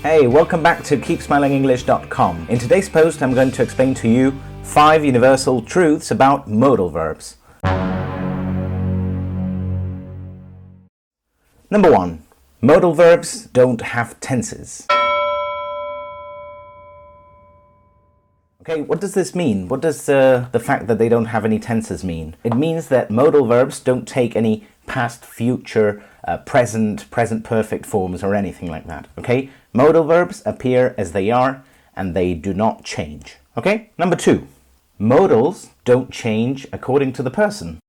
Hey, welcome back to keepsmilingenglish.com. In today's post, I'm going to explain to you 5 universal truths about modal verbs. Number 1. Modal verbs don't have tenses. Okay, what does this mean? What does the fact that they don't have any tenses mean? It means that modal verbs don't take any past, future, present perfect forms or anything like that, okay? Modal verbs appear as they are and they do not change, okay? Number 2, modals don't change according to the person.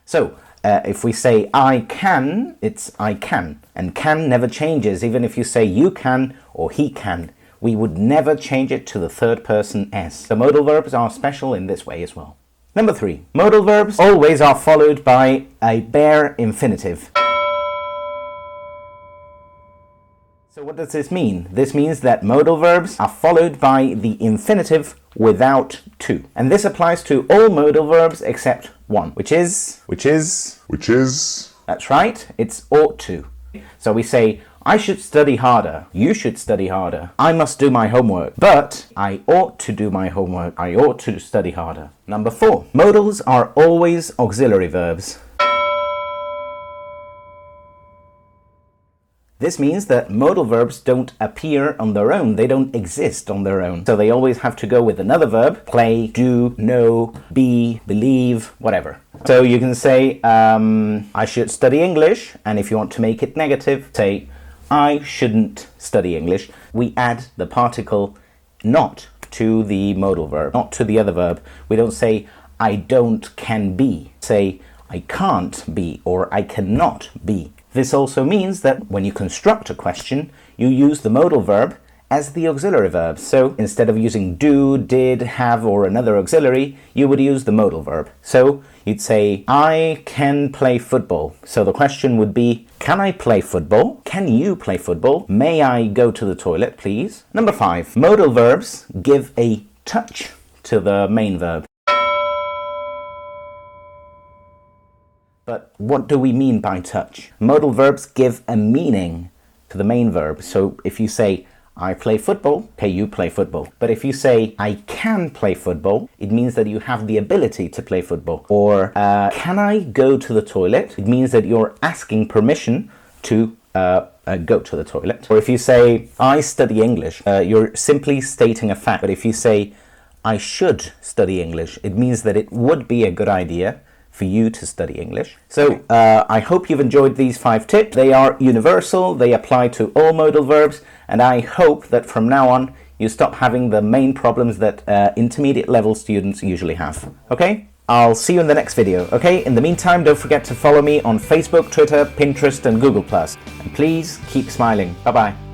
So, if we say I can, it's I can. And can never changes, even if you say you can or he can. We would never change it to the third person s. The modal verbs are special in this way as well. Number 3, modal verbs always are followed by a bare infinitive. So what does this mean? This means that modal verbs are followed by the infinitive without to. And this applies to all modal verbs except one, which is... That's right, it's ought to. So we say, I should study harder. You should study harder. I must do my homework. But I ought to do my homework. I ought to study harder. Number 4, modals are always auxiliary verbs. This means that modal verbs don't appear on their own. They don't exist on their own. So they always have to go with another verb. Play, do, know, be, believe, whatever. So you can say, I should study English. And if you want to make it negative, say, I shouldn't study English. We add the particle not to the modal verb, not to the other verb. We don't say, I don't can be. Say, I can't be or I cannot be. This also means that when you construct a question, you use the modal verb as the auxiliary verb. So instead of using do, did, have, or another auxiliary, you would use the modal verb. So you'd say, I can play football. So the question would be, can I play football? Can you play football? May I go to the toilet, please? Number 5, modal verbs give a touch to the main verb. But what do we mean by touch? Modal verbs give a meaning to the main verb. So if you say, I play football, okay, you play football. But if you say, I can play football, it means that you have the ability to play football. Or, can I go to the toilet? It means that you're asking permission to go to the toilet. Or if you say, I study English, you're simply stating a fact. But if you say, I should study English, it means that it would be a good idea for you to study English. So I hope you've enjoyed these 5 tips. They are universal, they apply to all modal verbs, and I hope that from now on you stop having the main problems that intermediate level students usually have. Okay? I'll see you in the next video. Okay? In the meantime, don't forget to follow me on Facebook, Twitter, Pinterest, and Google+. And please keep smiling. Bye-bye.